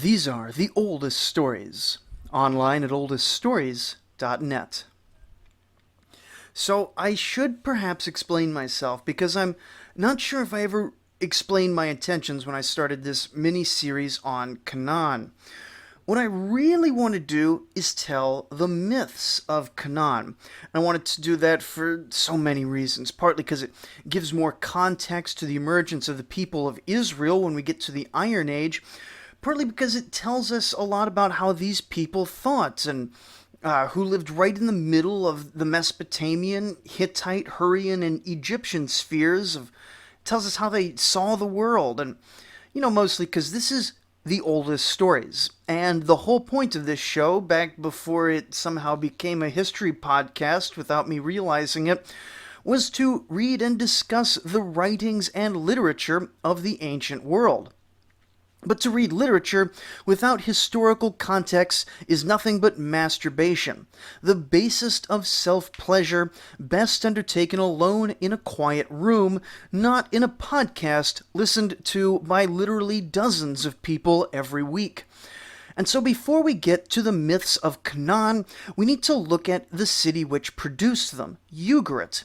These are the oldest stories, online at oldeststories.net. So I should perhaps explain myself because I'm not sure if I ever explained my intentions when I started this mini-series on Canaan. What I really want to do is tell the myths of Canaan. I wanted to do that for so many reasons, partly because it gives more context to the emergence of the people of Israel when we get to the Iron Age, partly because it tells us a lot about how these people thought and who lived right in the middle of the Mesopotamian, Hittite, Hurrian, and Egyptian spheres. Tells us how they saw the world, and mostly because this is the oldest stories. And the whole point of this show, back before it somehow became a history podcast without me realizing it, was to read and discuss the writings and literature of the ancient world. But to read literature without historical context is nothing but masturbation, the basest of self-pleasure, best undertaken alone in a quiet room, not in a podcast listened to by literally dozens of people every week. And so before we get to the myths of Canaan, we need to look at the city which produced them, Ugarit.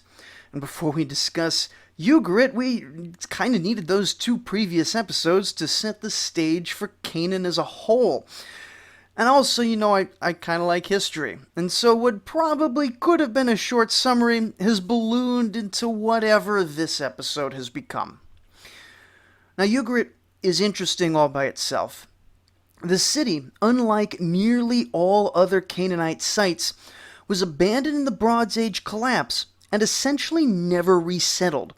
And before we discuss Ugarit, we kind of needed those two previous episodes to set the stage for Canaan as a whole. And also, I kind of like history. And so what probably could have been a short summary has ballooned into whatever this episode has become. Now, Ugarit is interesting all by itself. The city, unlike nearly all other Canaanite sites, was abandoned in the Bronze Age collapse and essentially never resettled,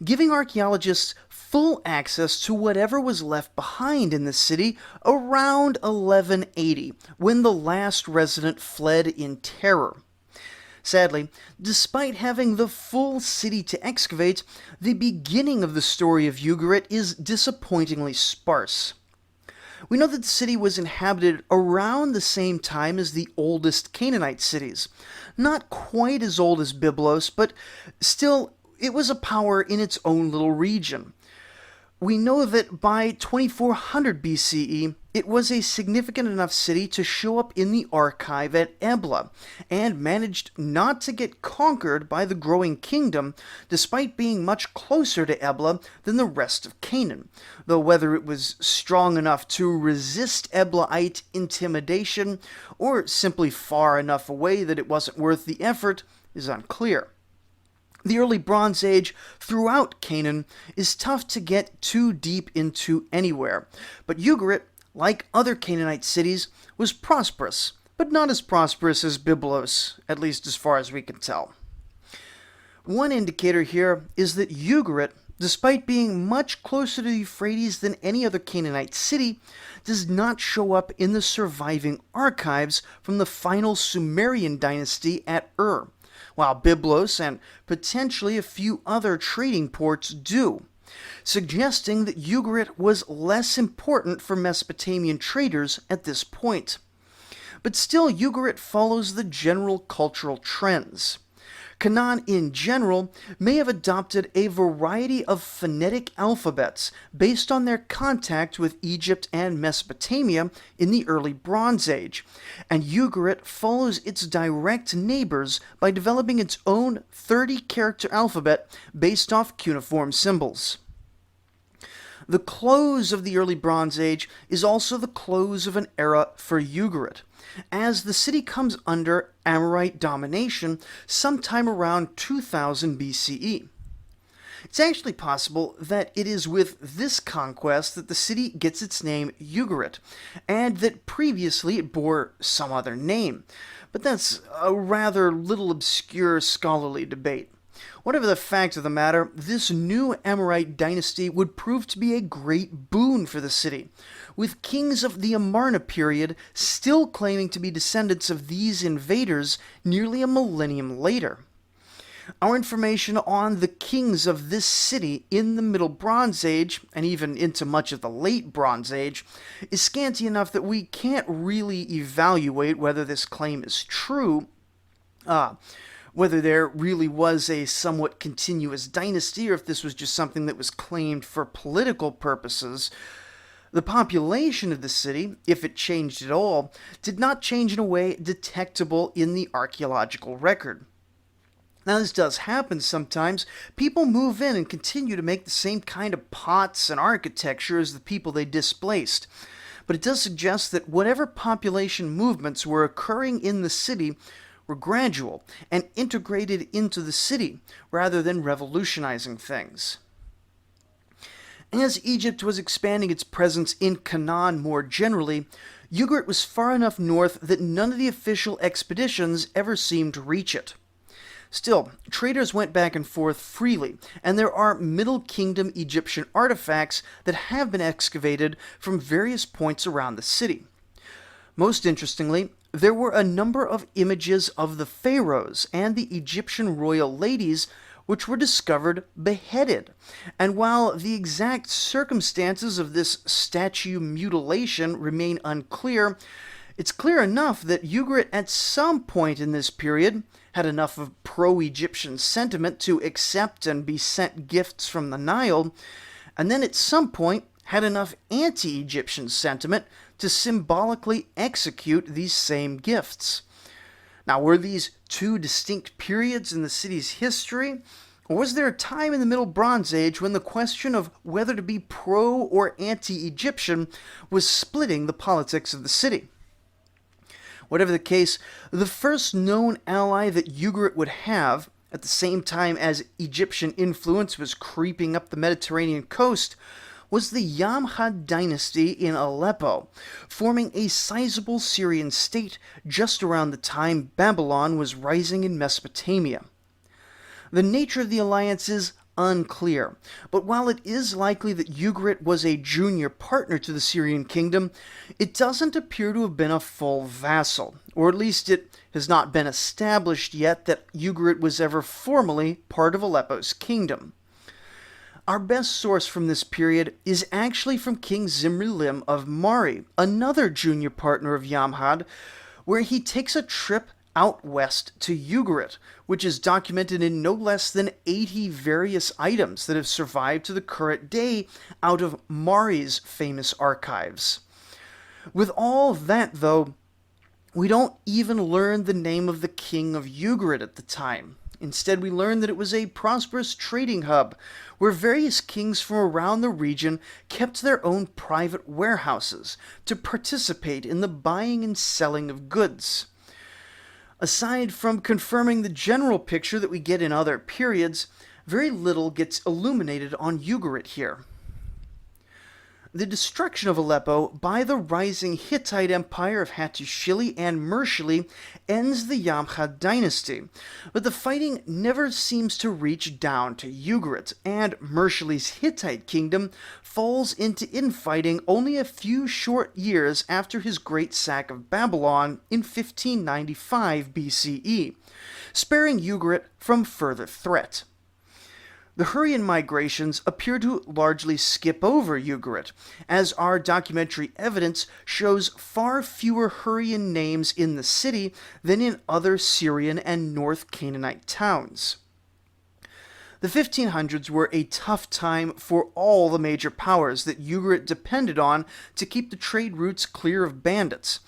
giving archaeologists full access to whatever was left behind in the city around 1180, when the last resident fled in terror. Sadly, despite having the full city to excavate, the beginning of the story of Ugarit is disappointingly sparse. We know that the city was inhabited around the same time as the oldest Canaanite cities. Not quite as old as Byblos, but still, it was a power in its own little region. We know that by 2400 BCE, it was a significant enough city to show up in the archive at Ebla, and managed not to get conquered by the growing kingdom, despite being much closer to Ebla than the rest of Canaan, though whether it was strong enough to resist Eblaite intimidation, or simply far enough away that it wasn't worth the effort, is unclear. The early Bronze Age throughout Canaan is tough to get too deep into anywhere, but Ugarit, like other Canaanite cities, was prosperous, but not as prosperous as Byblos, at least as far as we can tell. One indicator here is that Ugarit, despite being much closer to the Euphrates than any other Canaanite city, does not show up in the surviving archives from the final Sumerian dynasty at Ur, while Byblos and potentially a few other trading ports do, suggesting that Ugarit was less important for Mesopotamian traders at this point. But still, Ugarit follows the general cultural trends. Canaan in general may have adopted a variety of phonetic alphabets based on their contact with Egypt and Mesopotamia in the early Bronze Age, and Ugarit follows its direct neighbors by developing its own 30-character alphabet based off cuneiform symbols. The close of the early Bronze Age is also the close of an era for Ugarit, as the city comes under Amorite domination sometime around 2000 BCE. It's actually possible that it is with this conquest that the city gets its name Ugarit, and that previously it bore some other name, but that's a rather little obscure scholarly debate. Whatever the fact of the matter, this new Amorite dynasty would prove to be a great boon for the city, with kings of the Amarna period still claiming to be descendants of these invaders nearly a millennium later. Our information on the kings of this city in the Middle Bronze Age, and even into much of the Late Bronze Age, is scanty enough that we can't really evaluate whether this claim is true, whether there really was a somewhat continuous dynasty, or if this was just something that was claimed for political purposes. The population of the city, if it changed at all, did not change in a way detectable in the archaeological record. Now, this does happen sometimes. People move in and continue to make the same kind of pots and architecture as the people they displaced. But it does suggest that whatever population movements were occurring in the city were gradual and integrated into the city rather than revolutionizing things. As Egypt was expanding its presence in Canaan more generally, Ugarit was far enough north that none of the official expeditions ever seemed to reach it. Still, traders went back and forth freely, and there are Middle Kingdom Egyptian artifacts that have been excavated from various points around the city. Most interestingly, there were a number of images of the pharaohs and the Egyptian royal ladies which were discovered beheaded. And while the exact circumstances of this statue mutilation remain unclear, it's clear enough that Ugarit at some point in this period had enough of pro-Egyptian sentiment to accept and be sent gifts from the Nile, and then at some point had enough anti-Egyptian sentiment to symbolically execute these same gifts. Now, were these two distinct periods in the city's history, or was there a time in the Middle Bronze Age when the question of whether to be pro or anti-Egyptian was splitting the politics of the city? Whatever the case, the first known ally that Ugarit would have, at the same time as Egyptian influence was creeping up the Mediterranean coast, was the Yamhad dynasty in Aleppo, forming a sizable Syrian state just around the time Babylon was rising in Mesopotamia. The nature of the alliance is unclear, but while it is likely that Ugarit was a junior partner to the Syrian kingdom, it doesn't appear to have been a full vassal, or at least it has not been established yet that Ugarit was ever formally part of Aleppo's kingdom. Our best source from this period is actually from King Zimri-Lim of Mari, another junior partner of Yamhad, where he takes a trip out west to Ugarit, which is documented in no less than 80 various items that have survived to the current day out of Mari's famous archives. With all that, though, we don't even learn the name of the king of Ugarit at the time. Instead, we learn that it was a prosperous trading hub, where various kings from around the region kept their own private warehouses to participate in the buying and selling of goods. Aside from confirming the general picture that we get in other periods, very little gets illuminated on Ugarit here. The destruction of Aleppo by the rising Hittite empire of Hattusili and Mershili ends the Yamhad dynasty, but the fighting never seems to reach down to Ugarit, and Mershili's Hittite kingdom falls into infighting only a few short years after his great sack of Babylon in 1595 BCE, sparing Ugarit from further threat. The Hurrian migrations appear to largely skip over Ugarit, as our documentary evidence shows far fewer Hurrian names in the city than in other Syrian and North Canaanite towns. The 1500s were a tough time for all the major powers that Ugarit depended on to keep the trade routes clear of bandits.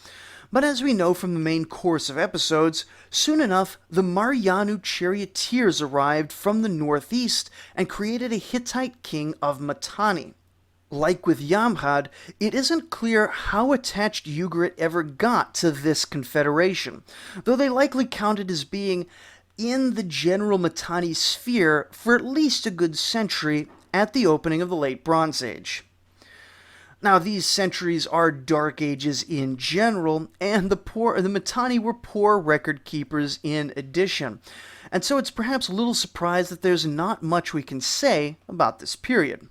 But as we know from the main course of episodes, soon enough the Marianu charioteers arrived from the northeast and created a Hittite king of Mitanni. Like with Yamhad, it isn't clear how attached Ugarit ever got to this confederation, though they likely counted as being in the general Mitanni sphere for at least a good century at the opening of the Late Bronze Age. Now, these centuries are dark ages in general, and the Mitanni were poor record keepers in addition, and so it's perhaps a little surprised that there's not much we can say about this period.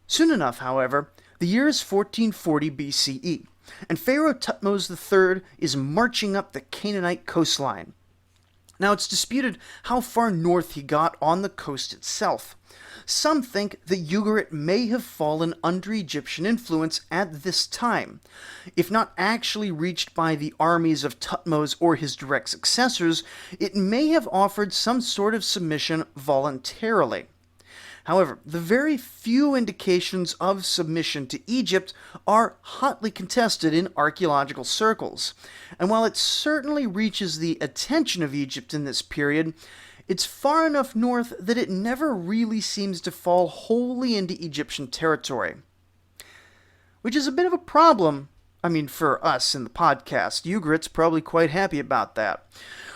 Soon enough, however, the year is 1440 BCE, and Pharaoh Thutmose III is marching up the Canaanite coastline. Now, it's disputed how far north he got on the coast itself. Some think that Ugarit may have fallen under Egyptian influence at this time, if not actually reached by the armies of Thutmose or his direct successors. It may have offered some sort of submission voluntarily. However, the very few indications of submission to Egypt are hotly contested in archaeological circles. And while it certainly reaches the attention of Egypt in this period, it's far enough north that it never really seems to fall wholly into Egyptian territory. Which is a bit of a problem. I mean, for us in the podcast. Ugarit's probably quite happy about that.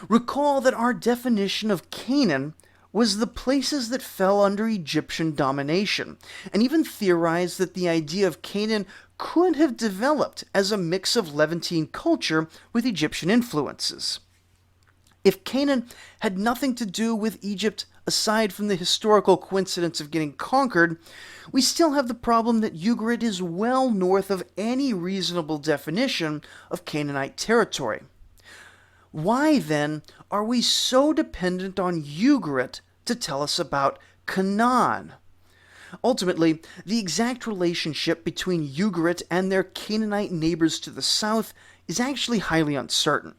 Recall that our definition of Canaan was the places that fell under Egyptian domination, and even theorized that the idea of Canaan could have developed as a mix of Levantine culture with Egyptian influences. If Canaan had nothing to do with Egypt aside from the historical coincidence of getting conquered, we still have the problem that Ugarit is well north of any reasonable definition of Canaanite territory. Why, then, are we so dependent on Ugarit to tell us about Canaan? Ultimately, the exact relationship between Ugarit and their Canaanite neighbors to the south is actually highly uncertain.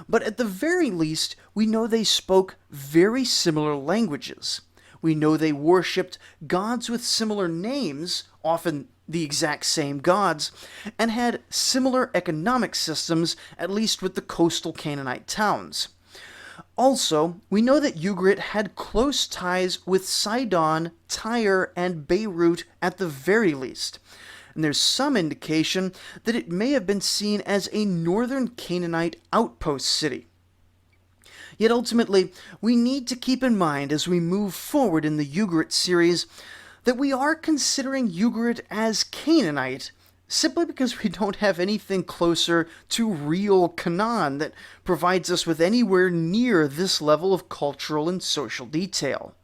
But at the very least, we know they spoke very similar languages. We know they worshipped gods with similar names, often the exact same gods, and had similar economic systems, at least with the coastal Canaanite towns. Also, we know that Ugarit had close ties with Sidon, Tyre, and Beirut at the very least, and there's some indication that it may have been seen as a northern Canaanite outpost city. Yet ultimately, we need to keep in mind as we move forward in the Ugarit series that we are considering Ugarit as Canaanite simply because we don't have anything closer to real Canaan that provides us with anywhere near this level of cultural and social detail.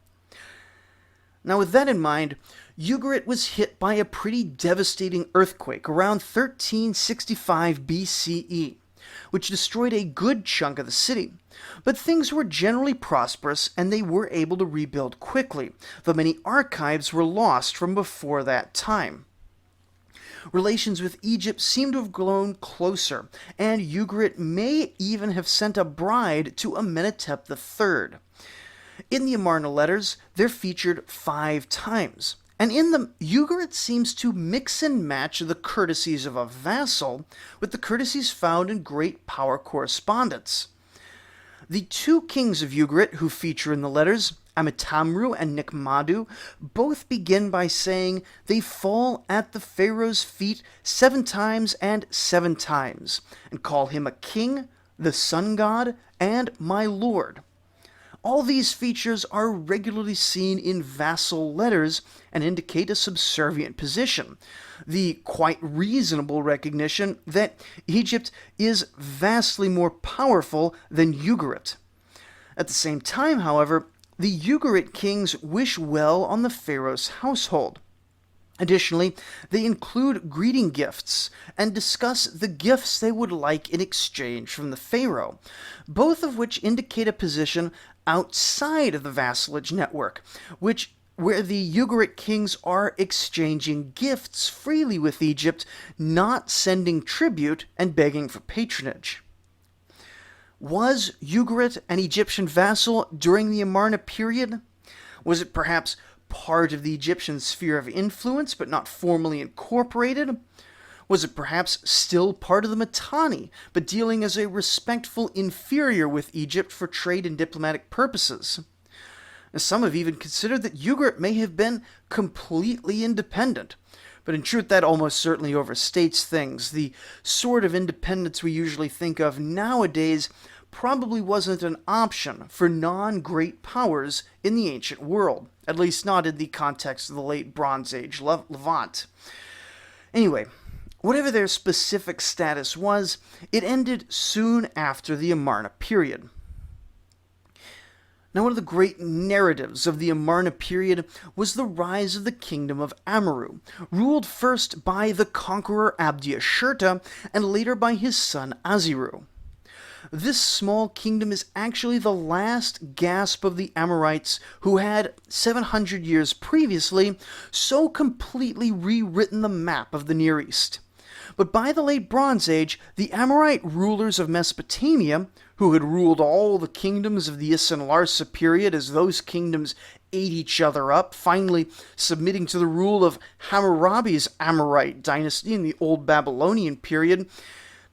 Now, with that in mind, Ugarit was hit by a pretty devastating earthquake around 1365 BCE, which destroyed a good chunk of the city. But things were generally prosperous, and they were able to rebuild quickly, though many archives were lost from before that time. Relations with Egypt seem to have grown closer, and Ugarit may even have sent a bride to Amenhotep III. In the Amarna letters, they're featured 5 times, and in them, Ugarit seems to mix and match the courtesies of a vassal with the courtesies found in great power correspondence. The 2 kings of Ugarit who feature in the letters, Amurru and Hittite, both begin by saying they fall at the pharaoh's feet 7 times and 7 times, and call him a king, the sun god, and my lord. All these features are regularly seen in vassal letters and indicate a subservient position, the quite reasonable recognition that Egypt is vastly more powerful than Ugarit. At the same time, however, the Ugarit kings wish well on the pharaoh's household. Additionally, they include greeting gifts and discuss the gifts they would like in exchange from the pharaoh, both of which indicate a position outside of the vassalage network, where the Ugarit kings are exchanging gifts freely with Egypt, not sending tribute and begging for patronage. Was Ugarit an Egyptian vassal during the Amarna period? Was it perhaps part of the Egyptian sphere of influence, but not formally incorporated? Was it perhaps still part of the Mitanni, but dealing as a respectful inferior with Egypt for trade and diplomatic purposes? Some have even considered that Ugarit may have been completely independent, but in truth that almost certainly overstates things. The sort of independence we usually think of nowadays probably wasn't an option for non-great powers in the ancient world, at least not in the context of the late Bronze Age Levant. Anyway, whatever their specific status was, it ended soon after the Amarna period. Now, one of the great narratives of the Amarna period was the rise of the kingdom of Amurru, ruled first by the conqueror Abdiashirta and later by his son Aziru. This small kingdom is actually the last gasp of the Amorites, who had, 700 years previously, so completely rewritten the map of the Near East. But by the late Bronze Age, the Amorite rulers of Mesopotamia, who had ruled all the kingdoms of the Is and Larsa period as those kingdoms ate each other up, finally submitting to the rule of Hammurabi's Amorite dynasty in the Old Babylonian period.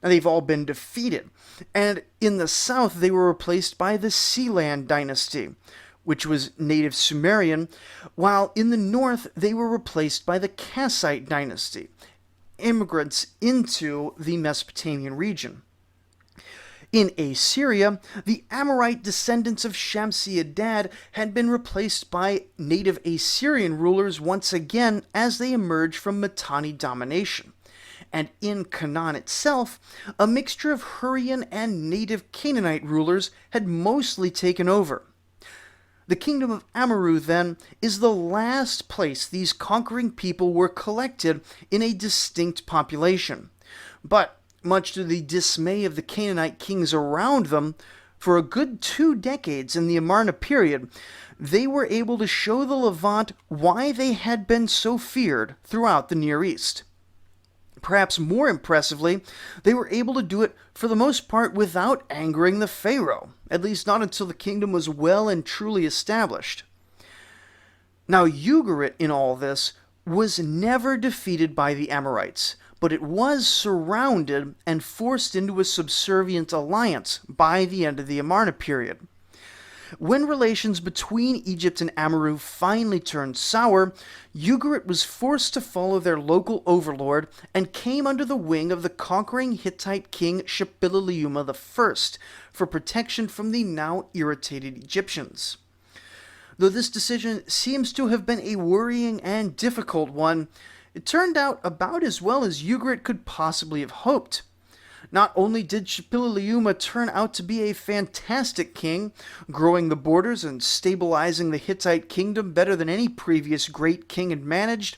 Now, they've all been defeated, and in the south they were replaced by the Sealand dynasty, which was native Sumerian, while in the north they were replaced by the Kassite dynasty, immigrants into the Mesopotamian region. In Assyria, the Amorite descendants of Shamshi-Adad had been replaced by native Assyrian rulers once again as they emerged from Mitanni domination. And in Canaan itself, a mixture of Hurrian and native Canaanite rulers had mostly taken over. The kingdom of Amurru, then, is the last place these conquering people were collected in a distinct population. But, much to the dismay of the Canaanite kings around them, for a good 2 decades in the Amarna period, they were able to show the Levant why they had been so feared throughout the Near East. Perhaps more impressively, they were able to do it for the most part without angering the Pharaoh, at least not until the kingdom was well and truly established. Now, Ugarit in all this was never defeated by the Amorites, but it was surrounded and forced into a subservient alliance by the end of the Amarna period. When relations between Egypt and Amurru finally turned sour, Ugarit was forced to follow their local overlord and came under the wing of the conquering Hittite king Shipililiuma I for protection from the now irritated Egyptians. Though this decision seems to have been a worrying and difficult one, it turned out about as well as Ugarit could possibly have hoped. Not only did Shipililiuma turn out to be a fantastic king, growing the borders and stabilizing the Hittite kingdom better than any previous great king had managed,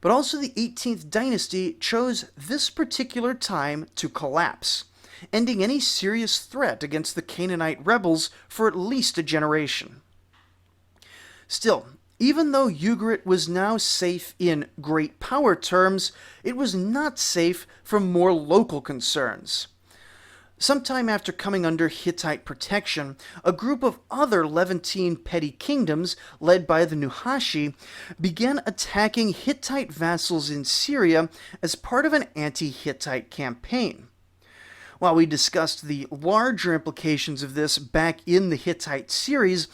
but also the 18th dynasty chose this particular time to collapse, ending any serious threat against the Canaanite rebels for at least a generation. Still, even though Ugarit was now safe in great power terms, it was not safe from more local concerns. Sometime after coming under Hittite protection, a group of other Levantine petty kingdoms, led by the Nuhashi, began attacking Hittite vassals in Syria as part of an anti-Hittite campaign. While we discussed the larger implications of this back in the Hittite series,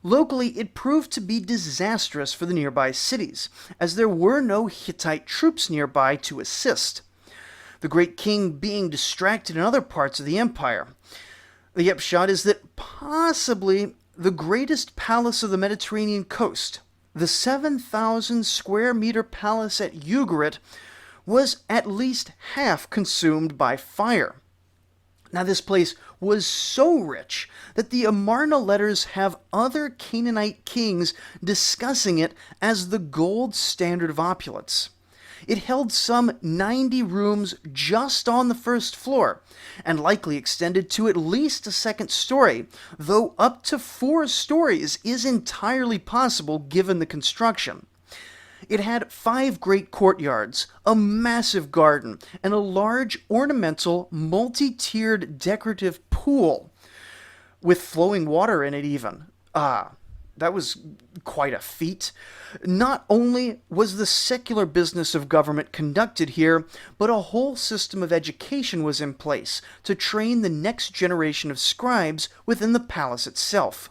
locally it proved to be disastrous for the nearby cities, as there were no Hittite troops nearby to assist, the great king being distracted in other parts of the empire. The upshot is that possibly the greatest palace of the Mediterranean coast, the 7,000 square meter palace at Ugarit, was at least half consumed by fire. Now, this place was so rich that the Amarna letters have other Canaanite kings discussing it as the gold standard of opulence. It held some 90 rooms just on the first floor, and likely extended to at least a second story, though up to 4 stories is entirely possible given the construction. It had 5 great courtyards, a massive garden, and a large ornamental, multi-tiered decorative pool, with flowing water in it even. That was quite a feat. Not only was the secular business of government conducted here, but a whole system of education was in place to train the next generation of scribes within the palace itself.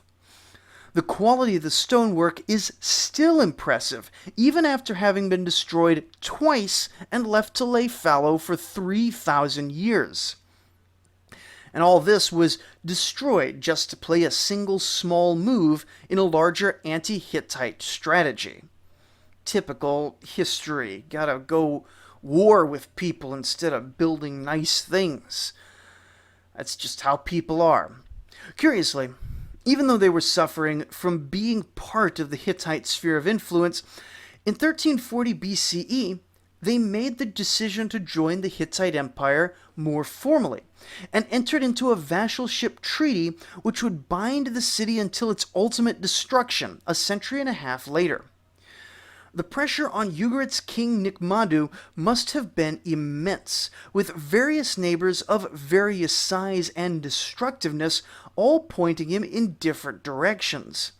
The quality of the stonework is still impressive, even after having been destroyed twice and left to lay fallow for 3,000 years. And all this was destroyed just to play a single small move in a larger anti-Hittite strategy. Typical history. Gotta go war with people instead of building nice things. That's just how people are. Curiously, even though they were suffering from being part of the Hittite sphere of influence, in 1340 BCE, they made the decision to join the Hittite Empire more formally, and entered into a vassalship treaty which would bind the city until its ultimate destruction a century and a half later. The pressure on Ugarit's king Nickmadu must have been immense, with various neighbors of various size and destructiveness all pointing him in different directions.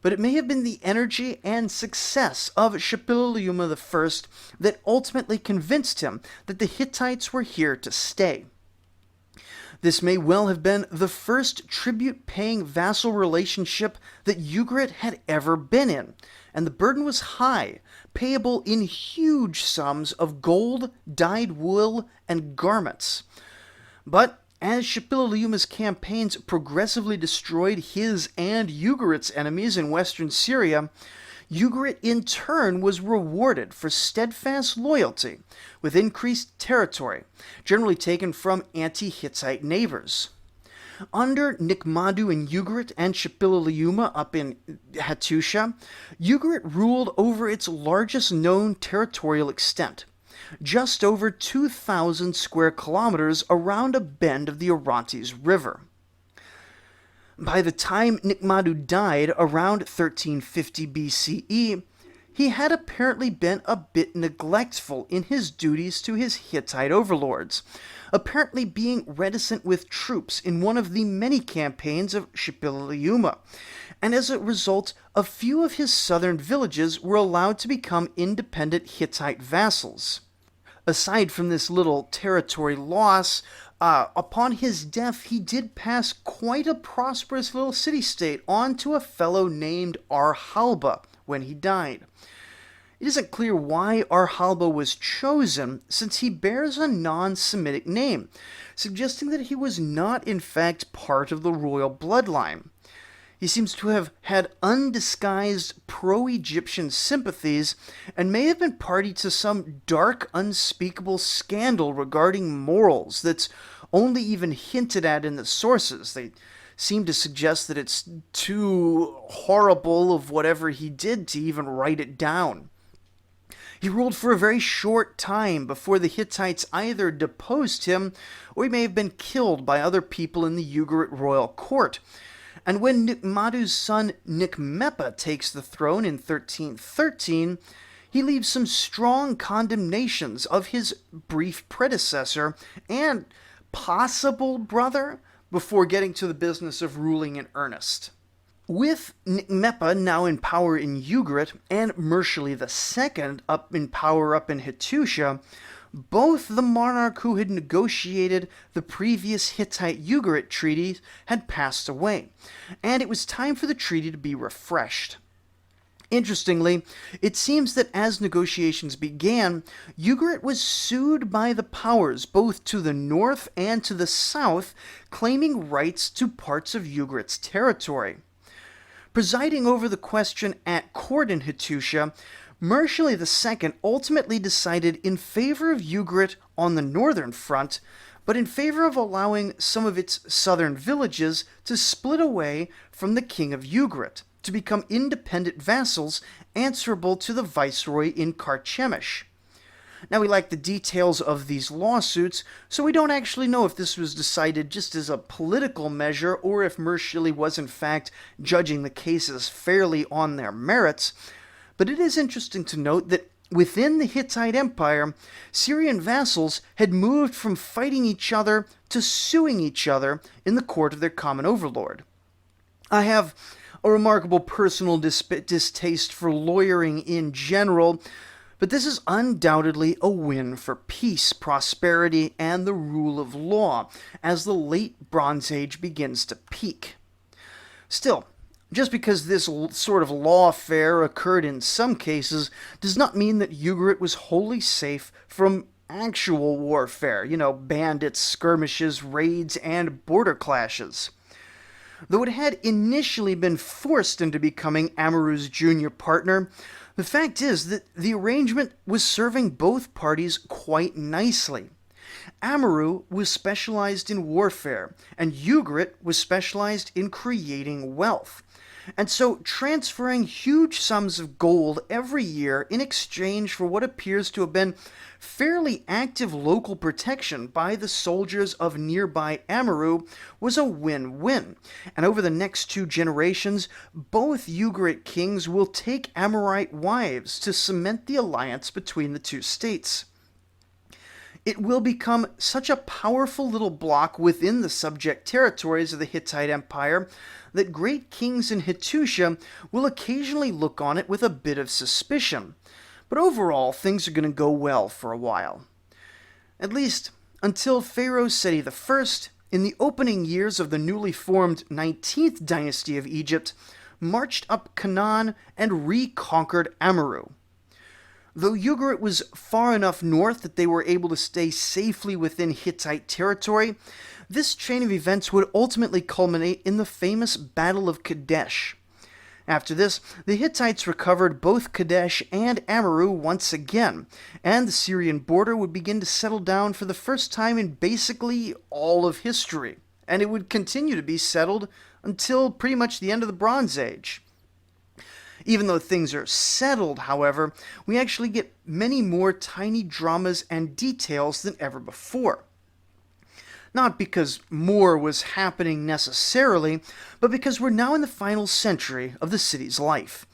But it may have been the energy and success of Shipilliuma I that ultimately convinced him that the Hittites were here to stay. This may well have been the first tribute-paying vassal relationship that Ugarit had ever been in, and the burden was high, payable in huge sums of gold, dyed wool, and garments. But as Shipilliuma's campaigns progressively destroyed his and Ugarit's enemies in western Syria, Ugarit in turn was rewarded for steadfast loyalty with increased territory, generally taken from anti-Hittite neighbors. Under Nickmadu and Ugarit and Shipilliuma up in Hattusha, Ugarit ruled over its largest known territorial extent, just over 2,000 square kilometers around a bend of the Orontes River. By the time Nickmadu died around 1350 BCE, he had apparently been a bit neglectful in his duties to his Hittite overlords, apparently being reticent with troops in one of the many campaigns of Shipilliuma, and as a result, a few of his southern villages were allowed to become independent Hittite vassals. Aside from this little territory loss, upon his death, he did pass quite a prosperous little city-state on to a fellow named Arhalba when he died. It isn't clear why Arhalba was chosen, since he bears a non-Semitic name, suggesting that he was not in fact part of the royal bloodline. He seems to have had undisguised pro-Egyptian sympathies and may have been party to some dark, unspeakable scandal regarding morals that's only even hinted at in the sources. They seem to suggest that it's too horrible of whatever he did to even write it down. He ruled for a very short time before the Hittites either deposed him or he may have been killed by other people in the Ugarit royal court. And when Nickmadu's son Nickmepa takes the throne in 1313, he leaves some strong condemnations of his brief predecessor and possible brother before getting to the business of ruling in earnest. With Nickmepa now in power in Ugarit and Murshili II up in power up in Hattusha, both the monarch who had negotiated the previous Hittite-Ugarit treaty had passed away, and it was time for the treaty to be refreshed. Interestingly, it seems that as negotiations began, Ugarit was sued by the powers both to the north and to the south, claiming rights to parts of Ugarit's territory. Presiding over the question at court in Hattusha, Murshili II ultimately decided in favor of Ugarit on the northern front, but in favor of allowing some of its southern villages to split away from the king of Ugarit, to become independent vassals answerable to the viceroy in Carchemish. Now, we lack the details of these lawsuits, so we don't actually know if this was decided just as a political measure or if Murshili was in fact judging the cases fairly on their merits. But it is interesting to note that within the Hittite Empire, Syrian vassals had moved from fighting each other to suing each other in the court of their common overlord. I have a remarkable personal distaste for lawyering in general, but this is undoubtedly a win for peace, prosperity, and the rule of law as the late Bronze Age begins to peak. Still, just because this sort of lawfare occurred in some cases does not mean that Ugarit was wholly safe from actual warfare, bandits, skirmishes, raids, and border clashes. Though it had initially been forced into becoming Amurru's junior partner, the fact is that the arrangement was serving both parties quite nicely. Amurru was specialized in warfare, and Ugarit was specialized in creating wealth. And so transferring huge sums of gold every year in exchange for what appears to have been fairly active local protection by the soldiers of nearby Amurru was a win-win. And over the next 2 generations, both Ugarit kings will take Amorite wives to cement the alliance between the two states. It will become such a powerful little bloc within the subject territories of the Hittite Empire that great kings in Hattusha will occasionally look on it with a bit of suspicion. But overall, things are going to go well for a while. At least until Pharaoh Seti I, in the opening years of the newly formed 19th dynasty of Egypt, marched up Canaan and reconquered Amurru. Though Ugarit was far enough north that they were able to stay safely within Hittite territory, this chain of events would ultimately culminate in the famous Battle of Kadesh. After this, the Hittites recovered both Kadesh and Amurru once again, and the Syrian border would begin to settle down for the first time in basically all of history, and it would continue to be settled until pretty much the end of the Bronze Age. Even though things are settled, however, we actually get many more tiny dramas and details than ever before. Not because more was happening necessarily, but because we're now in the final century of the city's life.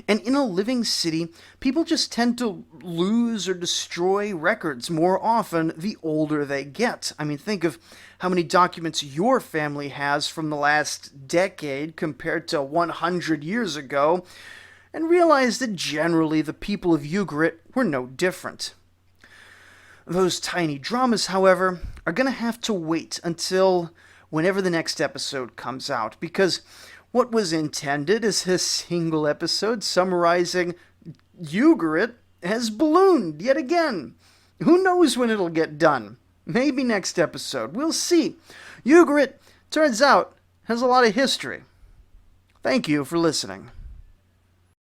And in a living city, people just tend to lose or destroy records more often the older they get. I mean, think of how many documents your family has from the last decade compared to 100 years ago, and realize that generally the people of Ugarit were no different. Those tiny dramas, however, are going to have to wait until whenever the next episode comes out, because what was intended as a single episode summarizing Ugarit has ballooned yet again. Who knows when it'll get done? Maybe next episode. We'll see. Ugarit, turns out, has a lot of history. Thank you for listening.